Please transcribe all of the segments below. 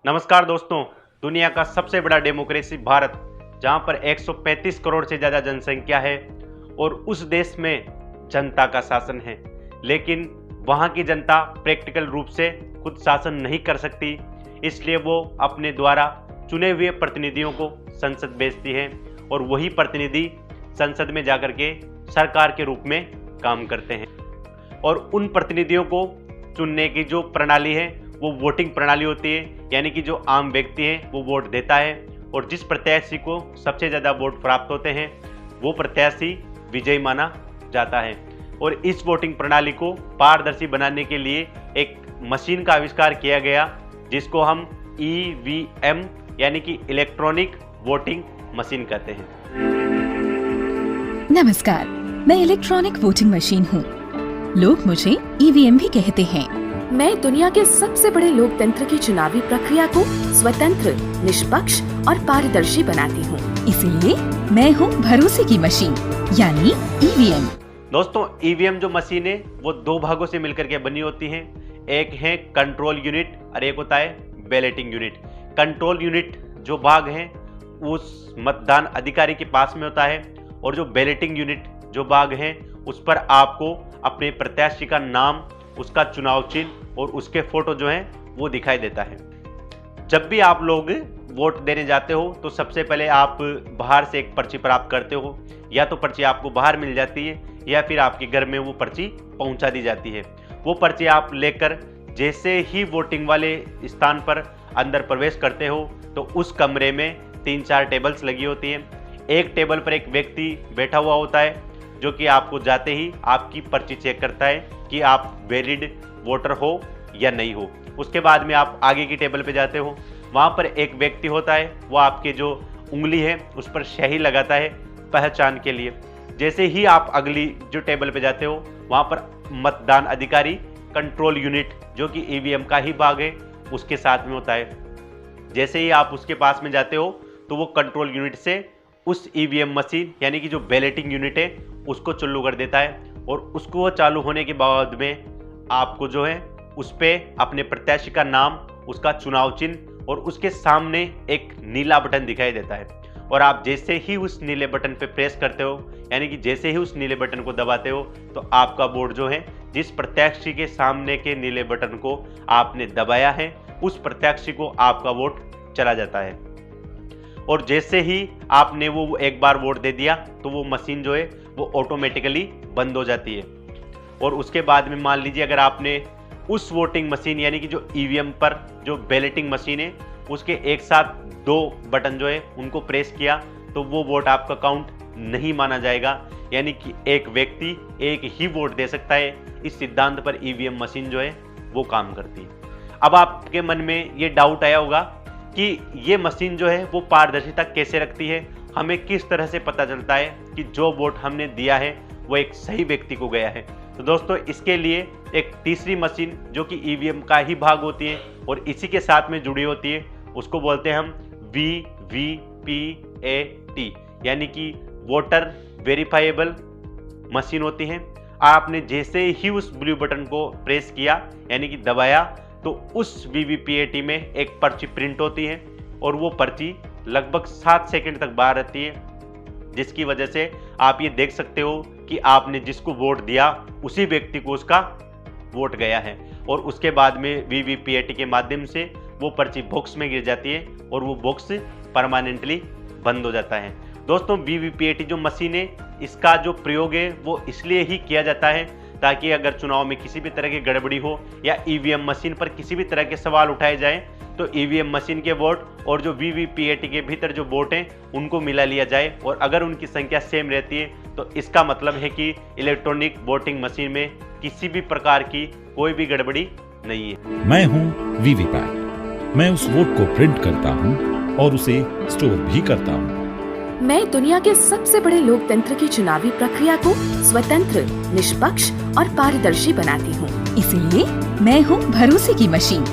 नमस्कार दोस्तों। दुनिया का सबसे बड़ा डेमोक्रेसी भारत, जहां पर 135 करोड़ से ज़्यादा जनसंख्या है और उस देश में जनता का शासन है, लेकिन वहां की जनता प्रैक्टिकल रूप से खुद शासन नहीं कर सकती। इसलिए वो अपने द्वारा चुने हुए प्रतिनिधियों को संसद भेजती है और वही प्रतिनिधि संसद में जाकर के सरकार के रूप में काम करते हैं। और उन प्रतिनिधियों को चुनने की जो प्रणाली है वो वोटिंग प्रणाली होती है, यानी कि जो आम व्यक्ति है वो वोट देता है और जिस प्रत्याशी को सबसे ज़्यादा वोट प्राप्त होते हैं वो प्रत्याशी विजयी माना जाता है। और इस वोटिंग प्रणाली को पारदर्शी बनाने के लिए एक मशीन का आविष्कार किया गया, जिसको हम EVM यानी कि इलेक्ट्रॉनिक वोटिंग मशीन कहते हैं। नमस्कार, मैं इलेक्ट्रॉनिक वोटिंग मशीन हूँ। लोग मुझे EVM भी कहते हैं। मैं दुनिया के सबसे बड़े लोकतंत्र की चुनावी प्रक्रिया को स्वतंत्र, निष्पक्ष और पारदर्शी बनाती हूँ। इसीलिए मैं हूँ भरोसे की मशीन, यानी EVM। दोस्तों, EVM जो मशीन है वो दो भागों से मिलकर के बनी होती है। एक है कंट्रोल यूनिट और एक होता है बैलेटिंग यूनिट। कंट्रोल यूनिट जो भाग है उस मतदान अधिकारी के पास में होता है, और जो बैलेटिंग यूनिट जो भाग है उस पर आपको अपने प्रत्याशी का नाम, उसका चुनाव चिन्ह और उसके फोटो जो है वो दिखाई देता है। जब भी आप लोग वोट देने जाते हो तो सबसे पहले आप बाहर से एक पर्ची प्राप्त करते हो, या तो पर्ची आपको बाहर मिल जाती है या फिर आपके घर में वो पर्ची पहुंचा दी जाती है। वो पर्ची आप लेकर जैसे ही वोटिंग वाले स्थान पर अंदर प्रवेश करते हो तो उस कमरे में 3-4 टेबल्स लगी होती हैं। एक टेबल पर एक व्यक्ति बैठा हुआ होता है जो कि आपको जाते ही आपकी पर्ची चेक करता है कि आप वैलिड वोटर हो या नहीं हो। उसके बाद में आप आगे की टेबल पे जाते हो, वहाँ पर एक व्यक्ति होता है, वो आपके जो उंगली है उस पर स्याही लगाता है पहचान के लिए। जैसे ही आप अगली जो टेबल पे जाते हो वहाँ पर मतदान अधिकारी कंट्रोल यूनिट जो कि EVM का ही भाग है उसके साथ में होता है। जैसे ही आप उसके पास में जाते हो तो वो कंट्रोल यूनिट से उस EVM मशीन यानी कि जो बैलेटिंग यूनिट है उसको चालू कर देता है, और उसको चालू होने के बाद में आपको जो है उस पर अपने प्रत्याशी का नाम, उसका चुनाव चिन्ह और उसके सामने एक नीला बटन दिखाई देता है। और आप जैसे ही उस नीले बटन पे प्रेस करते हो, यानी कि जैसे ही उस नीले बटन को दबाते हो तो आपका वोट जो है जिस प्रत्याशी के सामने के नीले बटन को आपने दबाया है उस प्रत्याशी को आपका वोट चला जाता है। और जैसे ही आपने वो एक बार वोट दे दिया तो वो मशीन जो है वो ऑटोमेटिकली बंद हो जाती है। और उसके बाद में मान लीजिए अगर आपने उस वोटिंग मशीन यानी कि जो EVM पर जो बैलेटिंग मशीन है उसके एक साथ 2 बटन जो है उनको प्रेस किया तो वो वोट आपका काउंट नहीं माना जाएगा, यानी कि एक व्यक्ति एक ही वोट दे सकता है। इस सिद्धांत पर EVM मशीन जो है वो काम करती है। अब आपके मन में ये डाउट आया होगा कि ये मशीन जो है वो पारदर्शिता कैसे रखती है, हमें किस तरह से पता चलता है कि जो वोट हमने दिया है वो एक सही व्यक्ति को गया है। तो दोस्तों, इसके लिए एक तीसरी मशीन जो कि EVM का ही भाग होती है और इसी के साथ में जुड़ी होती है, उसको बोलते हैं हम VVPAT यानी कि वोटर वेरीफाइबल मशीन होती है। आपने जैसे ही उस ब्लू बटन को प्रेस किया यानी कि दबाया तो उस VVPAT में एक पर्ची प्रिंट होती है और वो पर्ची लगभग 7 सेकंड तक बाहर रहती है, जिसकी वजह से आप ये देख सकते हो कि आपने जिसको वोट दिया उसी व्यक्ति को उसका वोट गया है। और उसके बाद में VVPAT के माध्यम से वो पर्ची बॉक्स में गिर जाती है और वो बॉक्स परमानेंटली बंद हो जाता है। दोस्तों, VVPAT जो मशीन है इसका जो प्रयोग है वो इसलिए ही किया जाता है ताकि अगर चुनाव में किसी भी तरह की गड़बड़ी हो या EVM मशीन पर किसी भी तरह के सवाल उठाए जाए तो EVM मशीन के वोट और जो VVPAT के भीतर जो वोट हैं उनको मिला लिया जाए, और अगर उनकी संख्या सेम रहती है तो इसका मतलब है कि इलेक्ट्रॉनिक वोटिंग मशीन में किसी भी प्रकार की कोई भी गड़बड़ी नहीं है। मैं हूं वीवीपैट। मैं उस वोट को प्रिंट करता हूं और उसे स्टोर भी करता हूं। मैं दुनिया के सबसे बड़े लोकतंत्र की चुनावी प्रक्रिया को स्वतंत्र, निष्पक्ष और पारदर्शी बनाती हूँ। इसीलिए मैं हूँ भरोसे की मशीन।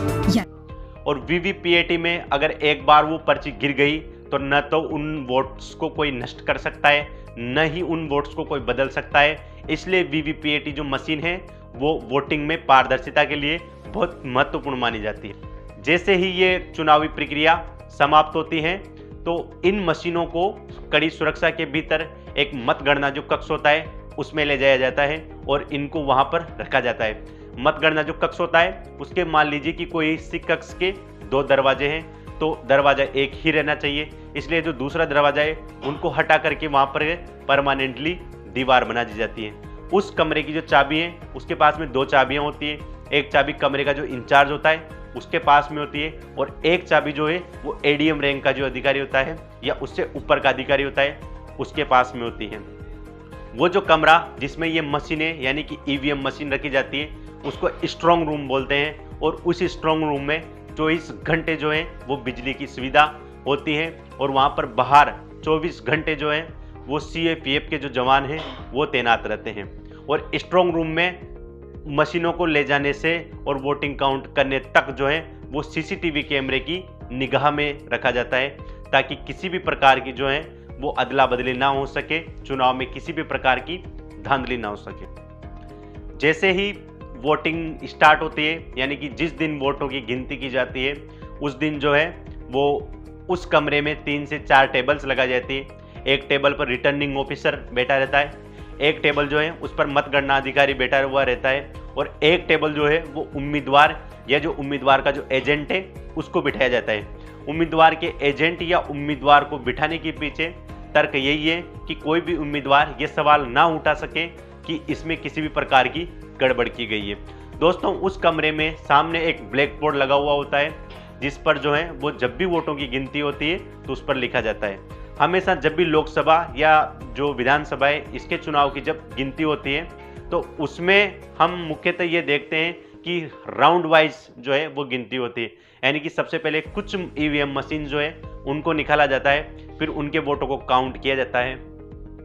और VVPAT में अगर एक बार वो पर्ची गिर गई तो न तो उन वोट्स को कोई नष्ट कर सकता है, न ही उन वोट्स को कोई बदल सकता है। इसलिए VVPAT जो मशीन है वो वोटिंग में पारदर्शिता के लिए बहुत महत्वपूर्ण मानी जाती है। जैसे ही ये चुनावी प्रक्रिया समाप्त होती है तो इन मशीनों को कड़ी सुरक्षा के भीतर एक मतगणना जो कक्ष होता है उसमें ले जाया जाता है और इनको वहां पर रखा जाता है। मतगणना जो कक्ष होता है उसके मान लीजिए कि कोई इसी कक्ष के 2 दरवाजे हैं तो दरवाजा एक ही रहना चाहिए, इसलिए जो दूसरा दरवाजा है उनको हटा करके वहां पर परमानेंटली दीवार बना दी जाती है। उस कमरे की जो चाबी है उसके पास में 2 चाबियां होती है, एक चाबी कमरे का जो इंचार्ज होता है उसके पास में होती है और एक चाबी जो है वो एडीएम रैंक का जो अधिकारी होता है या उससे ऊपर का अधिकारी होता है उसके पास में होती है। वो जो कमरा जिसमें ये मशीनें यानी कि ईवीएम मशीन रखी जाती है उसको स्ट्रांग रूम बोलते हैं और उस स्ट्रांग रूम में 24 घंटे जो है वो बिजली की सुविधा होती है और वहाँ पर बाहर 24 घंटे जो है वो सीएपीएफ के जो जवान हैं वो तैनात रहते हैं। और स्ट्रांग रूम में मशीनों को ले जाने से और वोटिंग काउंट करने तक जो है वो सीसीटीवी कैमरे की निगाह में रखा जाता है ताकि किसी भी प्रकार की जो है वो अदला बदली ना हो सके, चुनाव में किसी भी प्रकार की धांधली ना हो सके। जैसे ही वोटिंग स्टार्ट होती है यानी कि जिस दिन वोटों की गिनती की जाती है उस दिन जो है वो उस कमरे में 3 से 4 टेबल्स लगाई जाती है। एक टेबल पर रिटर्निंग ऑफिसर बैठा रहता है, एक टेबल जो है उस पर मतगणना अधिकारी बैठा हुआ रहता है और एक टेबल जो है वो उम्मीदवार या जो उम्मीदवार का जो एजेंट है उसको बिठाया जाता है। उम्मीदवार के एजेंट या उम्मीदवार को बिठाने के पीछे तर्क यही है कि कोई भी उम्मीदवार ये सवाल ना उठा सके कि इसमें किसी भी प्रकार की गड़बड़ की गई है। दोस्तों उस कमरे में सामने एक ब्लैक बोर्ड लगा हुआ होता है जिस पर जो है वो जब भी वोटों की गिनती होती है तो उस पर लिखा जाता है। हमेशा जब भी लोकसभा या जो विधानसभा है इसके चुनाव की जब गिनती होती है तो उसमें हम मुख्यतः ये देखते हैं कि राउंड वाइज जो है वो गिनती होती है, यानी कि सबसे पहले कुछ ईवीएम मशीन जो है उनको निकाला जाता है, फिर उनके वोटों को काउंट किया जाता है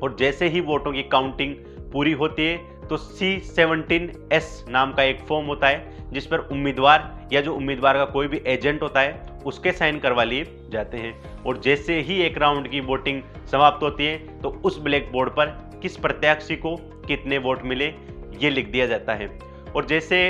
और जैसे ही वोटों की काउंटिंग पूरी होती है तो C17S नाम का एक फॉर्म होता है जिस पर उम्मीदवार या जो उम्मीदवार का कोई भी एजेंट होता है उसके साइन करवा लिए जाते हैं और जैसे ही एक राउंड की वोटिंग समाप्त होती है तो उस ब्लैक बोर्ड पर किस प्रत्याशी को कितने वोट मिले ये लिख दिया जाता है। और जैसे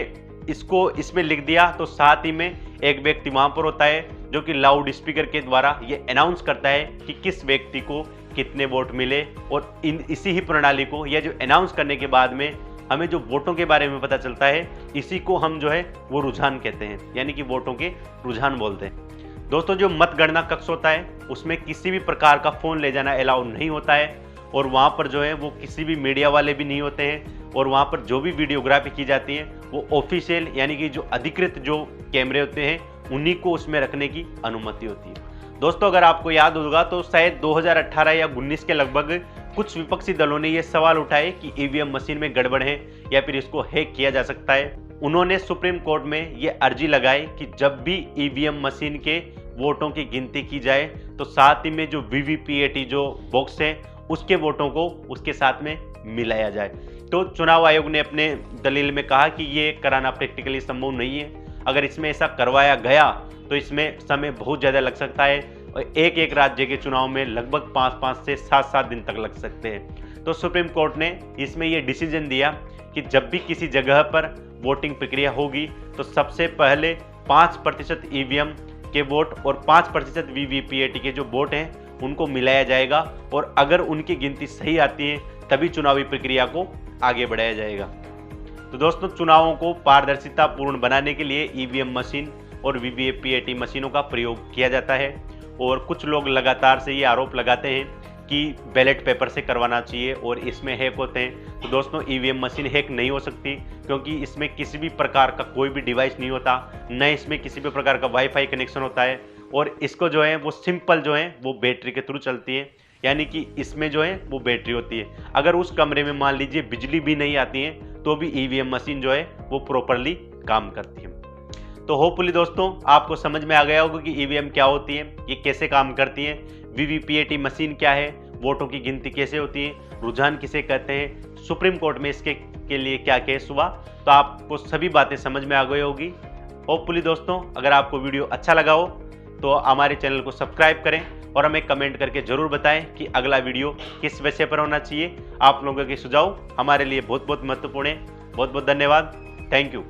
इसको इसमें लिख दिया तो साथ ही में एक व्यक्ति वहां पर होता है जो कि लाउड स्पीकर के द्वारा ये अनाउंस करता है कि किस व्यक्ति को कितने वोट मिले और इसी ही प्रणाली को या जो अनाउंस करने के बाद में हमें जो वोटों के बारे में पता चलता है इसी को हम जो है वो रुझान कहते हैं, यानी कि वोटों के रुझान बोलते हैं। दोस्तों जो मतगणना कक्ष होता है उसमें किसी भी प्रकार का फ़ोन ले जाना अलाउ नहीं होता है और वहाँ पर जो है वो किसी भी मीडिया वाले भी नहीं होते हैं और वहाँ पर जो भी वीडियोग्राफी की जाती है वो ऑफिशियल यानी कि जो अधिकृत जो कैमरे होते हैं उन्हीं को उसमें रखने की अनुमति होती है। दोस्तों अगर आपको याद होगा तो शायद 2018 या 19 के लगभग कुछ विपक्षी दलों ने यह सवाल उठाए कि ईवीएम मशीन में गड़बड़ है या फिर इसको हैक किया जा सकता है। उन्होंने सुप्रीम कोर्ट में ये अर्जी लगाई कि जब भी ईवीएम मशीन के वोटों की गिनती की जाए तो साथ ही में जो वीवीपीएटी जो बॉक्स है उसके वोटों को उसके साथ में मिलाया जाए। तो चुनाव आयोग ने अपने दलील में कहा कि ये कराना प्रैक्टिकली संभव नहीं है, अगर इसमें ऐसा करवाया गया तो इसमें समय बहुत ज़्यादा लग सकता है और एक एक राज्य के चुनाव में लगभग 5 से 7 दिन तक लग सकते हैं। तो सुप्रीम कोर्ट ने इसमें यह डिसीजन दिया कि जब भी किसी जगह पर वोटिंग प्रक्रिया होगी तो सबसे पहले 5% ईवीएम के वोट और 5% वीवीपीएटी के जो वोट हैं उनको मिलाया जाएगा और अगर उनकी गिनती सही आती है तभी चुनावी प्रक्रिया को आगे बढ़ाया जाएगा। तो दोस्तों चुनावों को पारदर्शिता पूर्ण बनाने के लिए ईवीएम मशीन और वीवीपीएटी मशीनों का प्रयोग किया जाता है और कुछ लोग लगातार से ये आरोप लगाते हैं कि बैलेट पेपर से करवाना चाहिए और इसमें हैक होते हैं। तो दोस्तों ईवीएम मशीन हैक नहीं हो सकती क्योंकि इसमें किसी भी प्रकार का कोई भी डिवाइस नहीं होता, न इसमें किसी भी प्रकार का वाईफाई कनेक्शन होता है और इसको जो है वो सिंपल जो है वो बैटरी के थ्रू चलती है, यानी कि इसमें जो है वो बैटरी होती है। अगर उस कमरे में मान लीजिए बिजली भी नहीं आती है तो भी ईवीएम मशीन जो है वो प्रॉपरली काम करती है। तो होपफुली दोस्तों आपको समझ में आ गया होगा कि ईवीएम क्या होती है, ये कैसे काम करती है, वीवीपीएटी मशीन क्या है, वोटों की गिनती कैसे होती है, रुझान किसे कहते हैं, सुप्रीम कोर्ट में इसके के लिए क्या केस हुआ, तो आपको सभी बातें समझ में आ गई होगी। होपफुली दोस्तों अगर आपको वीडियो अच्छा लगा हो तो हमारे चैनल को सब्सक्राइब करें और हमें कमेंट करके जरूर बताएं कि अगला वीडियो किस विषय पर होना चाहिए। आप लोगों के सुझाव हमारे लिए बहुत बहुत महत्वपूर्ण है। बहुत बहुत धन्यवाद। Thank you.